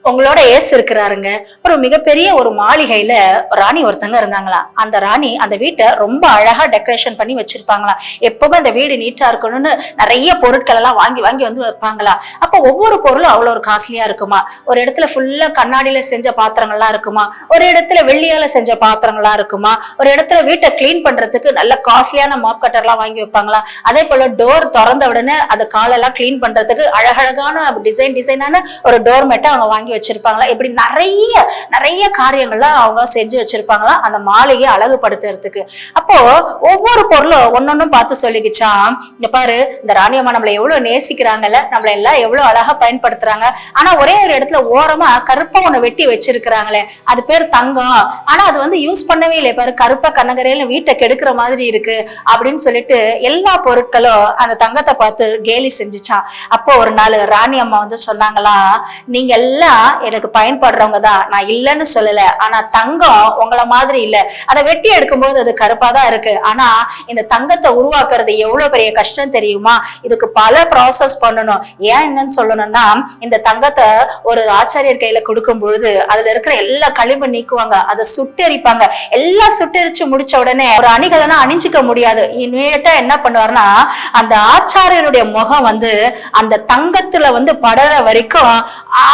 உங்களோட ஏசு இருக்கிறாருங்க. ஒரு மிகப்பெரிய ஒரு மாளிகையில ராணி ஒருத்தங்க இருந்தாங்களாம். அந்த ராணி அந்த வீட்டை ரொம்ப அழகா டெக்கரேஷன் பண்ணி வச்சிருப்பாங்களாம். எப்பவுமே அந்த வீடு நீட்டா இருக்கணும்னு நிறைய பொருட்கள் எல்லாம் வாங்கி வாங்கி வந்து வைப்பாங்களா. அப்ப ஒவ்வொரு பொருளும் அவ்வளவு ஒரு காஸ்ட்லியா இருக்குமா. ஒரு இடத்துல ஃபுல்லா கண்ணாடியில செஞ்ச பாத்திரங்கள்லாம் இருக்குமா, ஒரு இடத்துல வெள்ளியால செஞ்ச பாத்திரங்கள்லாம் இருக்குமா, ஒரு இடத்துல வீட்டை கிளீன் பண்றதுக்கு நல்ல காஸ்ட்லியான மாப் கட்டர் எல்லாம் வாங்கி வைப்பாங்களா. அதே போல டோர் திறந்த உடனே அது காலெல்லாம் கிளீன் பண்றதுக்கு அழகழகான டிசைனான ஒரு டோர் மேட்டை அவங்க வாங்கி வச்சிருப்பாங்களா. இப்படி நிறைய நிறைய காரியங்கள்ல அவங்க செஞ்சு வச்சிருப்பாங்களா அந்த மாளிகையை அழகுபடுத்துறதுக்கு. அப்போ ஒவ்வொரு பொருளும் ஒன்னொன்னும் பார்த்து சொல்லிக்கிச்சான், இங்க பாரு இந்த ராணியம்மா நம்மளை எவ்வளவு நேசிக்கிறாங்கல்ல, நம்மள எல்லாம் எவ்வளவு அழகா பயன்படுத்துறாங்க. ஆனா ஒரே ஒரு இடத்துல ஓரமா கருப்பா ஒண்ணு வெட்டி வச்சிருக்கிறாங்களே, அது பேர் தங்கம். ஆனா அது வந்து யூஸ் பண்ணவே இல்லை, பாரு கருப்பா கண்ணகரையில வீட்டை கெடுக்கிற மாதிரி இருக்கு அப்படின்னு சொல்லிட்டு எல்லா பொருட்களும் அந்த தங்கத்தை பார்த்து கேலி செஞ்சுச்சான். அப்போ ஒரு நாள் ராணி அம்மா வந்து சொன்னாங்களாம், நீங்க எல்லாம் எனக்கு பயன்படுறவங்க தான், நான் இல்லைன்னு சொல்லல. ஆனா தங்கம் உங்களை மாதிரி இல்ல. அதை வெட்டி எடுக்கும்போது அது கருப்பா தான் இருக்கு. ஆனா இந்த தங்கத்தை உருவாக்குறது எவ்வளவு பெரிய கஷ்டம் தெரியுமா. இதுக்கு பல ப்ராசஸ் பண்ணணும். ஏன் என்னன்னு சொல்லணும்னா, இந்த தங்கத்தை ஒரு ஆச்சாரியர் கையில கொடுக்கும் பொழுது அதுல இருக்கிற எல்லா களிம்பு நீக்குவாங்க, அதை சுட்டெரிப்பாங்க. எல்லாம் சுட்டெரிச்சு முடிச்ச உடனே ஒரு அணிகலனா அணிஞ்சிக்க முடியாது. இனிமேட்டா என்ன பண்ணுவாருன்னா, அந்த ஆச்சாரியருடைய முகம் வந்து அந்த தங்கத்துல வந்து படற வரைக்கும்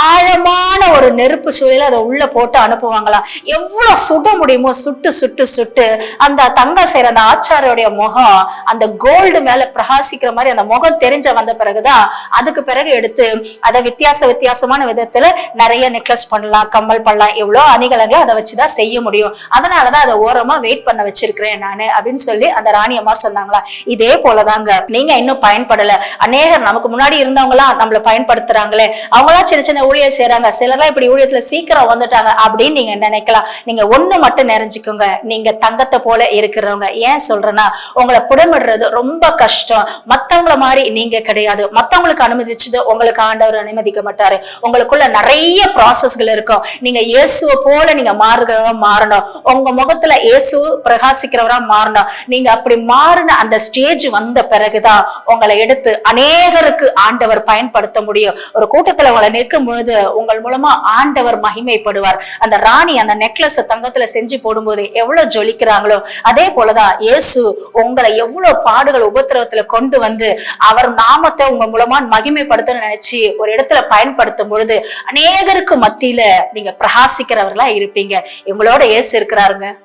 ஆழமான ஒரு நெருப்பு சூழல அதை உள்ள போட்டு அனுப்புவாங்களாம். எவ்வளவு சுட முடியுமோ சுட்டு சுட்டு சுட்டு அந்த தங்கம் செய்யற அந்த ஆச்சாரியோடைய முகம் அந்த கோல்டு மேல பிரகாசிக்கிற மாதிரி அந்த முகம் தெரிஞ்ச வந்த பிறகுதான் அதுக்கு பிறகு எடுத்து அதை வித்தியாசமான விதத்துல நிறைய நெக்லஸ் பண்ணலாம், கம்மல் பண்ணலாம், எவ்வளவு அணிகலங்களை அதை வச்சுதான் செய்ய முடியும். அதனாலதான் அதை ஓரமா வெயிட் பண்ண வச்சிருக்கிறேன் நானு அப்படின்னு சொல்லி அந்த ராணி அம்மா சொன்னாங்களா. இதே போலதாங்க நீங்க இன்னும் பயன்படல, அநேகர் நமக்கு முன்னாடி இருந்தவங்களாம் நம்மள பயன்படுத்துறாங்களே, அவங்களாம் சின்ன சின்ன ஊழியர் செய்யறாங்க, சிலர்லாம் இப்படி ஊழியத்துல சீக்கிரம் வந்துட்டாங்க அப்படின்னு நீங்க நினைக்கலாம். நீங்க ஒண்ணு மட்டும் நிறைஞ்சுக்கோங்க, நீங்க தங்கத்தை போல இருக்கிறவங்க. ஏன் சொல்றேன்னா, உங்களை புடமிடுறது ரொம்ப கஷ்டம். மத்தவங்கள மாதிரி நீங்க கிடையாது. மத்தவங்களுக்கு அனுமதிச்சது உங்களுக்கு ஆண்டவர் அனுமதிக்க மாட்டாரு. உங்களுக்குள்ள நிறைய ப்ராசஸ்கள் இருக்கும். நீங்க இயேசுவை போல நீங்க மாறணும். உங்க முகத்துல இயேசு பிரகாசிக்கிறவரா மாறணும். நீங்க அப்படி மாறின அந்த ஸ்டேஜ் வந்த பிறகுதான் உங்களை எடுத்து அநேகருக்கு ஆண்டவர் பயன்படுத்த முடியும். ஒரு கூட்டத்துல உங்களை நிற்கும் பொழுது உங்கள் மூலமா ஆண்டவர் மகிமைப்படுவார். அந்த ராணி அந்த நெக்லஸ் தங்கத்துல செஞ்சு போடும்போது எவ்வளவு ஜொலிக்கிறாங்களோ, அதே போலதான் இயேசு உங்களை எவ்வளவு பாடுகள் உபத்திரவத்துல கொண்டு வந்து அவர் நாமத்தை உங்க மூலமா மகிமைப்படுத்த நினைச்சு ஒரு இடத்துல பயன்படுத்தும் பொழுது அநேகருக்கு மத்தியில நீங்க பிரகாசிக்கிறவர்களா இருப்பீங்க. உங்களோட இயேசு இருக்கிறாருங்க.